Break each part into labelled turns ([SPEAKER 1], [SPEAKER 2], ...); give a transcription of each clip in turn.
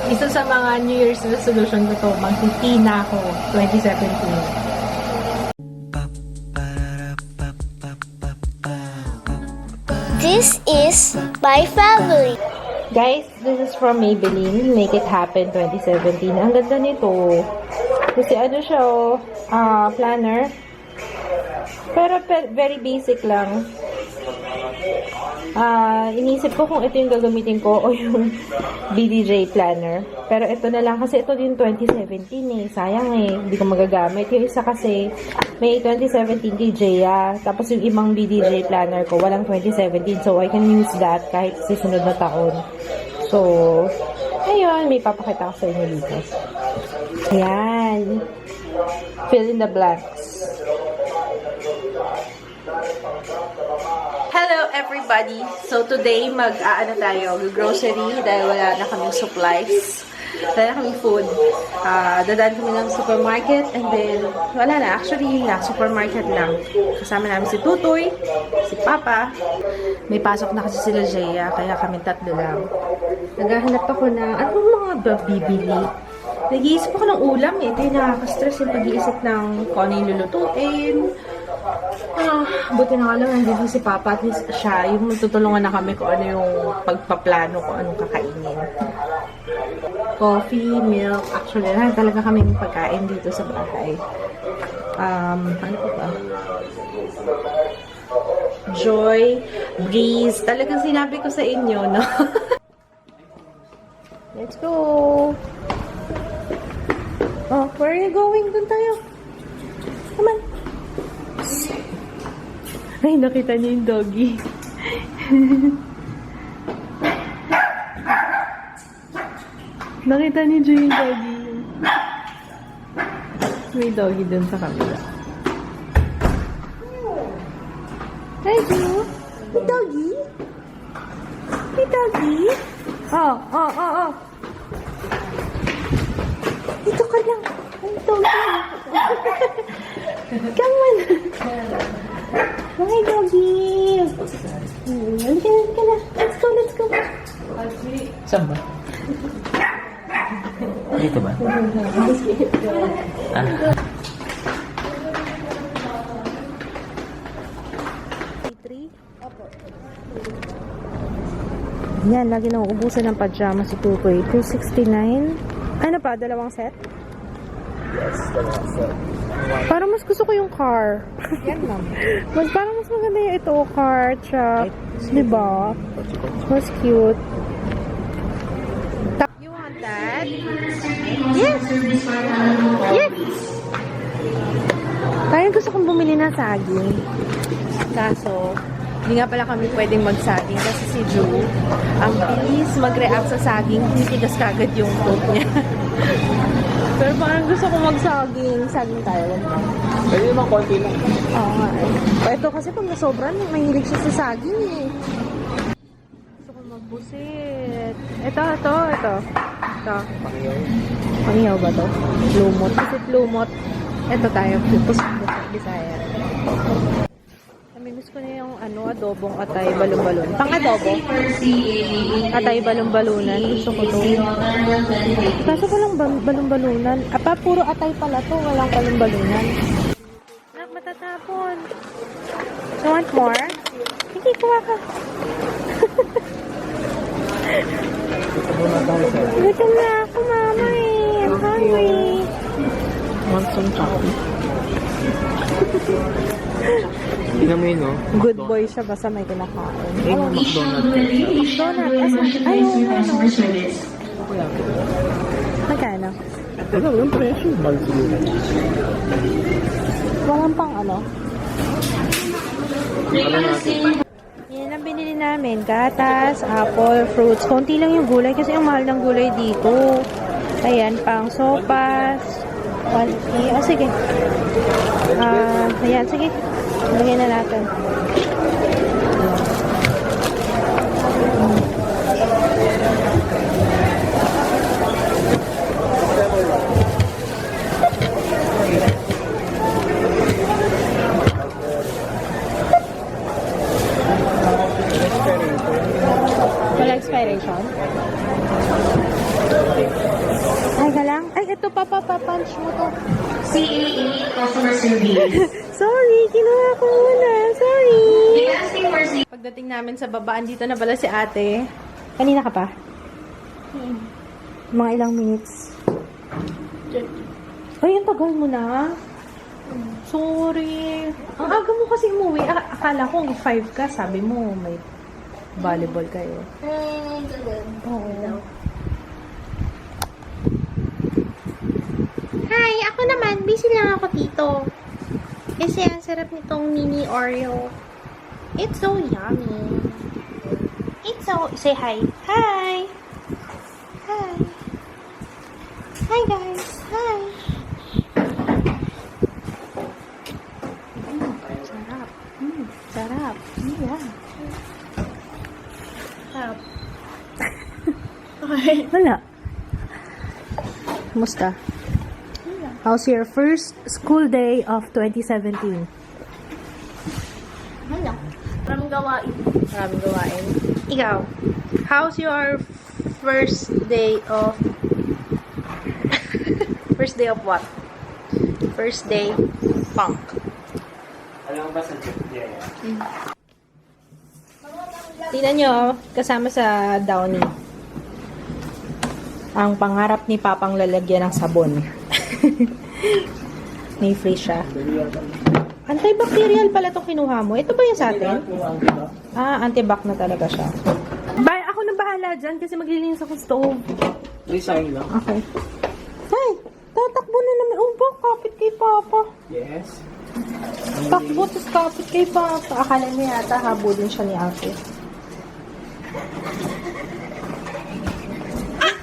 [SPEAKER 1] Isa sa mga New Year's resolution ko to, magti-tea na ako 2017.
[SPEAKER 2] This is my family.
[SPEAKER 1] Guys, this is from Maybelline. Make It Happen 2017. Ang ganda nito. Kasi ano siya, planner. Pero very basic lang. Inisip ko kung ito yung gagamitin ko o yung BDJ planner. Pero ito na lang kasi ito din 2017 eh. Sayang eh. Hindi ko magagamit. Yung isa kasi may 2017 DJA. Tapos yung ibang BDJ planner ko walang 2017. So I can use that kahit susunod na taon. So, ayun. May papakita ko sa inyo dito. Ayan. Fill in the blanks. Hello everybody! So today mag-aano tayo, grocery dahil wala na kaming supplies. Wala na kaming food. Dadaan kami ng supermarket and then wala na. Actually yun lang, supermarket lang. Kasama namin si Tutoy, si Papa. May pasok na kasi sila Jaya, kaya kami tatlo lang. Naghahanap ako na anong mga bibili. Nag-iisip ako ng ulam eh. Ito yung nakaka-stress yung pag-iisip ng kung ano yung lulutuin. Buti na nga lang nandito si Papa, at least siya, yung tutulungan na kami kung ano yung pagpaplano, kung anong kakainin. Coffee, milk, actually, talaga kaming pagkain dito sa bahay. Ano pa ba? Joy, Breeze, talagang sinabi ko sa inyo, no? Let's go! Oh, where are you going? Doon tayo. Come on. Ay, nakita niyo yung doggy. Nakita niyo yung doggy. May doggy dun sa kabila. Hi, Ju. May doggy? May doggy? Oh. Dito ka lang. May doggy. Come on. Hi, doggy! Halika na. Let's go.
[SPEAKER 3] Saan ba? Dito ba?
[SPEAKER 1] Yan, lagi nang uubusan ng pajama si Tutoy. 269. Ano pa? Dalawang set?
[SPEAKER 3] Yes, dalawang set.
[SPEAKER 1] Parang mas gusto ko yung car.
[SPEAKER 3] Yan lang.
[SPEAKER 1] Parang mas maganda yung ito, car, truck. Diba? Mas cute. You want that? Yes! Yes! Parang gusto kong bumili ng saging. Kaso, hindi nga pala kami pwedeng magsaging kasi si Ju, ang bilis mag-react sa saging, titigas kagad yung throat niya. Pero parang gusto ko magsaging. Saging tayo.
[SPEAKER 3] Pwede naman konti lang.
[SPEAKER 1] Oo nga eh. Ito kasi pag nasobran, mahilig siya sa saging eh. Gusto ko magbusit. Ito.
[SPEAKER 3] Pakiyaw.
[SPEAKER 1] Pangiyaw ba to? Lumot. Busit lumot. Ito tayo. Busit Bisaya. Namimiss ko na yung adobong atay balon-balon. Pang-adobo. Atay balon-balunan. Gusto ko to. Kaso walang balon-balunan. Puro atay pala to. Walang balon-balunan. Matatapon. You want more? Sige, kuha ka. Gutom na ako, mama eh. I'm hungry.
[SPEAKER 3] Want some chocolate? Tingnan mo yun, no?
[SPEAKER 1] Good boy siya, basta may kinakain.
[SPEAKER 3] Ayun yung McDonald's.
[SPEAKER 1] McDonald's. Magkano?
[SPEAKER 3] Wala, walang presyo. Balik siguro.
[SPEAKER 1] Walang pang
[SPEAKER 3] Ano natin?
[SPEAKER 1] Yan ang binili namin. Gatas, apple, fruits. Konti lang yung gulay kasi yung mahal ng gulay dito. Ayan, pang sopas. Sige. Ayan, sige. Lagyan na natin. Wala expiration? Ito, papunch mo to.
[SPEAKER 4] CAE customer service.
[SPEAKER 1] Sorry, kinuha ko muna. Sorry.
[SPEAKER 4] Asking for
[SPEAKER 1] Pagdating namin sa babaan, dito na pala si ate. Kanina ka pa? Mga ilang minutes. Ay, ang tagal mo na. Sorry. Ang aga mo kasi umuwi. Akala ko 5 ka. Sabi mo, may volleyball kayo. Oo. Hi, ako naman. Busy lang ako dito. Kasi ang sarap nitong mini Oreo. It's so yummy. It's so... Say hi. Hi. Hi. Hi, guys. Hi. Sarap. Sarap. Yeah. Sarap. Okay. Wala. Kumusta? How's your first school day of 2017?
[SPEAKER 2] Wala. Maraming gawain.
[SPEAKER 1] Maraming gawain. Ikaw, how's your first day of... first day of what? First day punk.
[SPEAKER 3] Alam mo ba sa
[SPEAKER 1] Tingnan nyo, kasama sa Downy. Ang pangarap ni Papang lalagyan ng sabon. May free siya. Antibacterial pala itong kinuha mo. Ito ba yung sa atin? Ah, antibac na talaga siya. Ako na bahala dyan kasi maglilinis ako sa stove.
[SPEAKER 3] Resign lang.
[SPEAKER 1] Okay. Ay, tatakbo na naman. Oh, bak, kapit kay Papa.
[SPEAKER 3] Yes.
[SPEAKER 1] Takbo, tapos kapit kay Papa. Akala niya yata habulin siya ni ate.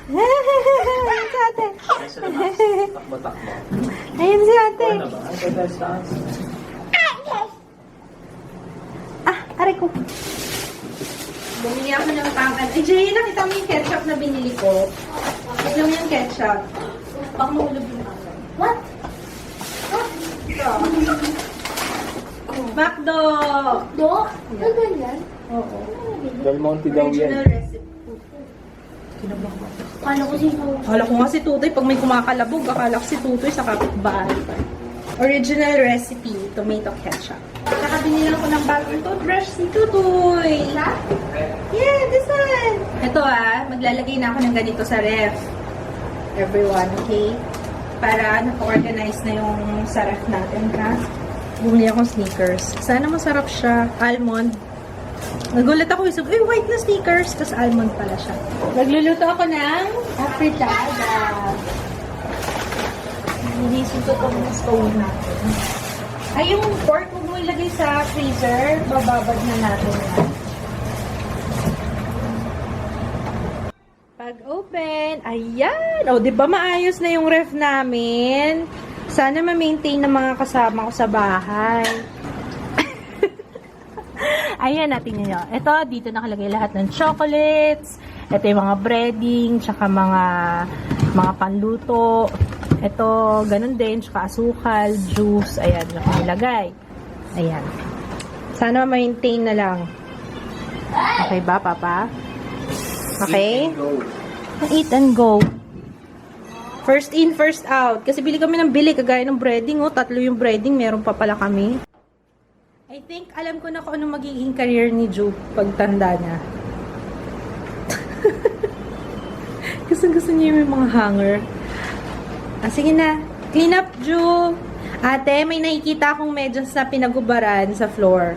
[SPEAKER 1] Ayan si ate.
[SPEAKER 3] Takbo-takbo.
[SPEAKER 1] Ayan si ate.
[SPEAKER 3] Ano ba? Ito test taas.
[SPEAKER 1] Aray ko. Bumili ako ng pang-an. Ay, Jay, nakita mo yung ketchup na binili ko. Ito yung ketchup. Baka mahulog yung pang-an. What? Macdo!
[SPEAKER 2] Do? Ano ganyan?
[SPEAKER 1] Oo.
[SPEAKER 3] Del Monte daw
[SPEAKER 1] Original
[SPEAKER 3] yan.
[SPEAKER 1] recipe. Kinabahan ko.
[SPEAKER 2] Paano ko si
[SPEAKER 1] Akala ko nga si Tutoy, pag may kumakalabog, akala ko si Tutoy sa kapitbahay pa. Original recipe, tomato ketchup. Nakabili lang ko ng bagong toothbrush si Tutoy. Yeah, this one. Ito maglalagay na ako ng ganito sa ref. Everyone, okay? Para naka-organize na yung sa ref natin, ha? Bumili akong sneakers. Sana masarap siya. Almond. Nagulat ako, isip, white na sneakers. Tapos almond pala siya. Nagluluto ako ng afritada. Nilisip ko itong stove natin. Ay, yung pork, huwag mo ilagay sa freezer. Bababad na natin yan. Pag open, ayan! O, di ba maayos na yung ref namin? Sana ma-maintain ng mga kasama ko sa bahay. Ayan, natin nyo. Ito, dito nakalagay lahat ng chocolates. Ito yung mga breading, tsaka mga panluto. Ito, ganun din, tsaka asukal, juice. Ayan, yung nilagay. Ayan. Sana ma-maintain na lang. Okay ba, Papa? Okay? Eat and go. First in, first out. Kasi bili kami ng bili, kagaya ng breading. 3 yung breading, meron pa pala kami. I think, alam ko na kung ano magiging career ni Ju pagtanda niya. Gusto niya yung mga hanger. Sige na. Clean up, Ju. Ate, may nakikita akong medyas na pinagubaran sa floor.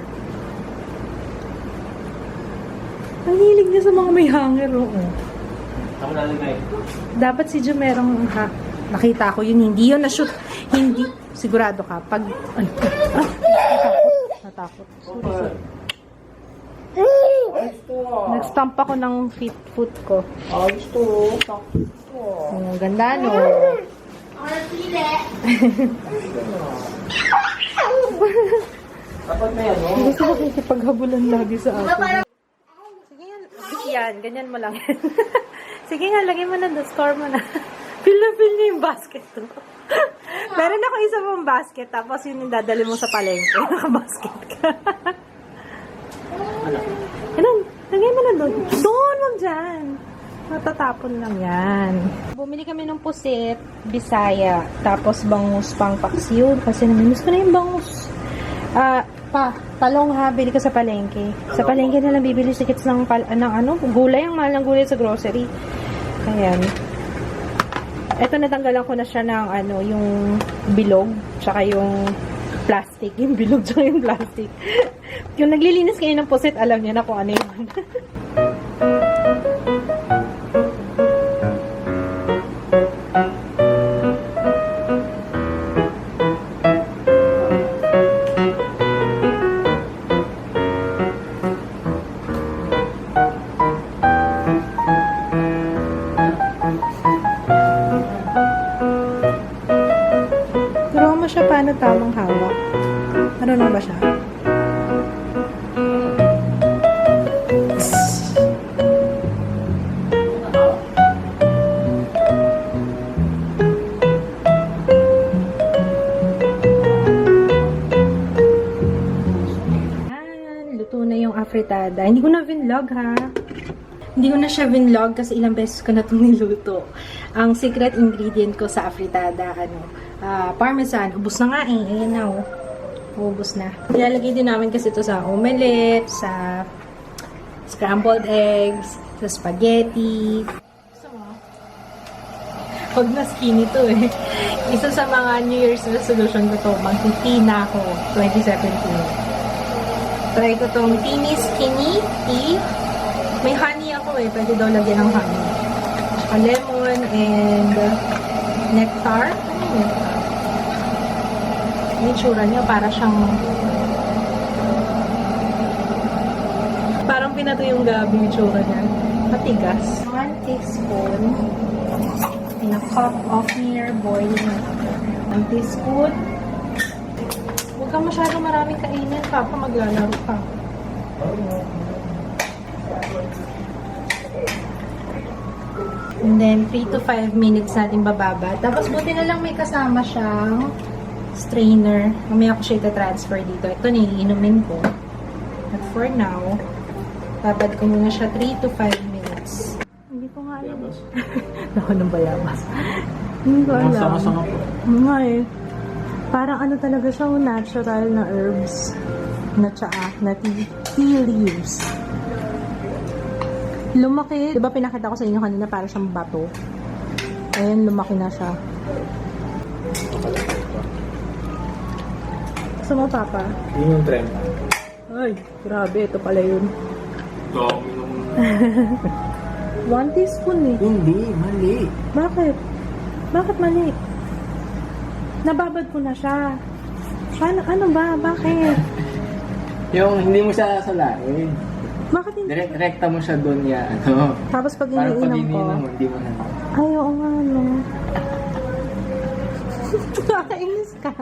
[SPEAKER 1] Ang hilig niya sa mga may hanger, oo.
[SPEAKER 3] Ako nalagay.
[SPEAKER 1] Dapat si Ju merong nakita ko yun. Hindi yun na-shoot. Hindi. Sigurado ka. Pag... Natakot. Sorry. Nag-stamp ako ng foot ko.
[SPEAKER 3] Ayos to.
[SPEAKER 1] Ang ganda, no?
[SPEAKER 3] Dapat may ano.
[SPEAKER 1] Gusto ko kikipaghabulan lagi sa akin. Sige yan. Ganyan mo lang. Sige nga, lagay mo na doon. Store mo na. Feel na feel niya yung basket to. Meron ako isa pong basket. Tapos yun yung dadali mo sa palengke. Naka-basket ka. Ganun. Lagay mo na doon. Doon, wag dyan. Matatapon lang yan. Bumili kami ng pusit, bisaya, tapos bangus pang paksiw. Kasi namiss ko na yung bangus. Talong ha, bili ka sa palengke. Sa palengke na lang bibili sikits ng gulay. Ang mahal ng gulay sa grocery. Ayan. Ito, natanggalan ko na siya ng yung bilog, tsaka yung plastic. Yung bilog, tsaka yung plastic. Yung naglilinis kayo ng pusit, alam niyo na kung ano yun. Turuan mo siya paano tamang hawak. Marunong ba siya? Luto na yung afritada. Hindi ko na vinlog ha. Hindi ko na siya vinlog kasi ilang beses ko na itong niluto. Ang secret ingredient ko sa afritada, parmesan. Ubus na nga eh. Ayan na oh. Ubus na. Ilalagay din namin kasi ito sa omelette, sa scrambled eggs, sa spaghetti. Gusto mo? Huwag na skinny to eh. Isa sa mga New Year's resolution ko to. Magtiti na ako 2017. Try ko tong teeny skinny tea. May honey ako eh. Pwede daw lagyan ng honey. Tsaka lemon and nectar. Ano yung nectar? Yung itsura niya para siyang parang pinato yung gabi yung itsura niya. Matigas. 1 teaspoon in a cup of near boiling water. 1 teaspoon. Huwag kang masyado maraming kainin, Papa. Maglalaro ka. And then, 3 to 5 minutes natin bababa. Tapos, buti na lang may kasama siyang strainer. Mamaya ko siya ita-transfer dito. Ito, naiinumin ko. But for now, babad ko muna siya 3 to 5 minutes. Hindi ko nga alam. Ako ng bayabas. Hindi ko alam.
[SPEAKER 3] Masama-sama po.
[SPEAKER 1] Nga eh. Parang talaga siya, natural na herbs. Na tsaa, na tea leaves. Lumaki. Diba pinakita ko sa inyo kanina para siyang bato? Ayan, lumaki na siya. Gusto mo, Papa?
[SPEAKER 3] Yun yung trend.
[SPEAKER 1] Ay, grabe. Ito pala yun.
[SPEAKER 3] Dami nung...
[SPEAKER 1] 1 teaspoon eh.
[SPEAKER 3] Hindi, mali.
[SPEAKER 1] Bakit? Bakit mali? Nababad ko na siya. Ano ba? Bakit?
[SPEAKER 3] Yung hindi mo siya sasalain.
[SPEAKER 1] Bakit hindi?
[SPEAKER 3] Rekta mo siya doon
[SPEAKER 1] Tapos pag
[SPEAKER 3] Parang pag
[SPEAKER 1] iniinom ko.
[SPEAKER 3] iniinom mo, hindi mo na.
[SPEAKER 1] Ay, oo nga, no. Nakainis ka.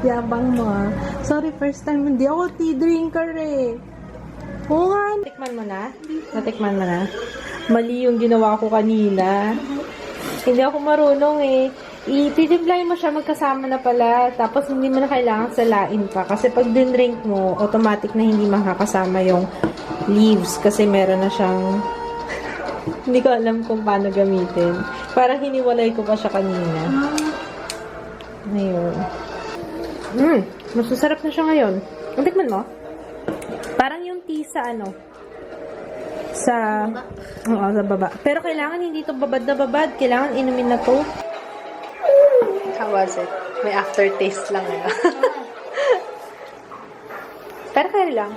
[SPEAKER 1] Yabang mo ah. Sorry, first time. Hindi ako tea drinker eh. Oo nga. Natikman mo na? Natikman mo na? Mali yung ginawa ko kanina. Hindi ako marunong eh. Ititimply mo siya magkasama na pala. Tapos hindi mo na kailangan salain pa. Kasi pag dinrink mo, automatic na hindi makakasama yung leaves. Kasi meron na siyang... hindi ko alam kung paano gamitin. Parang hiniwalay ko pa siya kanina. Ayun. Masasarap na siya ngayon. Ang tikman mo? Parang yung tea sa sa baba. Pero kailangan hindi to babad na babad. Kailangan inumin na to. How was it? May aftertaste lang Pero kaya lang.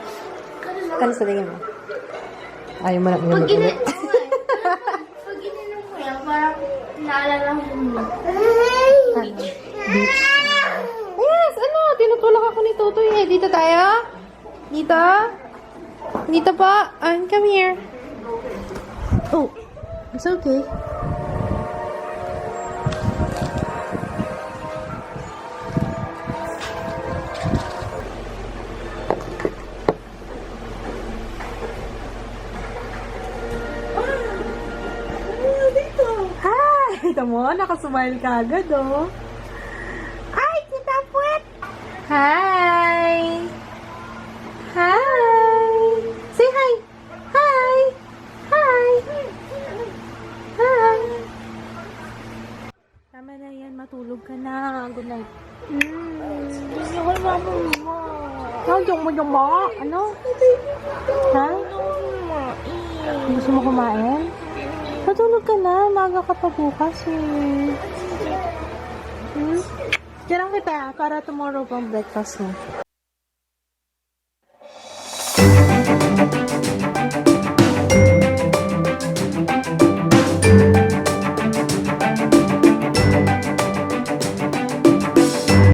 [SPEAKER 1] Ano sa tingin mo? Ayaw mo lang inumin ulit.
[SPEAKER 2] Pag ininom ko yan, parang naalala ko mo.
[SPEAKER 1] Beach. Yes! Tinutulak ako ni Tutoy eh. Dito tayo? Dito? Dito po? Come here. Oh. It's okay. Kita mo, nakasmile ka agad, oh. Ay, kita puwet! Hi! Hi! Say hi! Hi! Hi! Tama na yan, matulog ka na. Good night.
[SPEAKER 2] Gusto ko na mo.
[SPEAKER 1] Yung mo? Ano? Ha? Gusto mo kumain? Matulog ka na. Maga ka pa bukas eh. Kailan kita para tomorrow pang breakfast mo.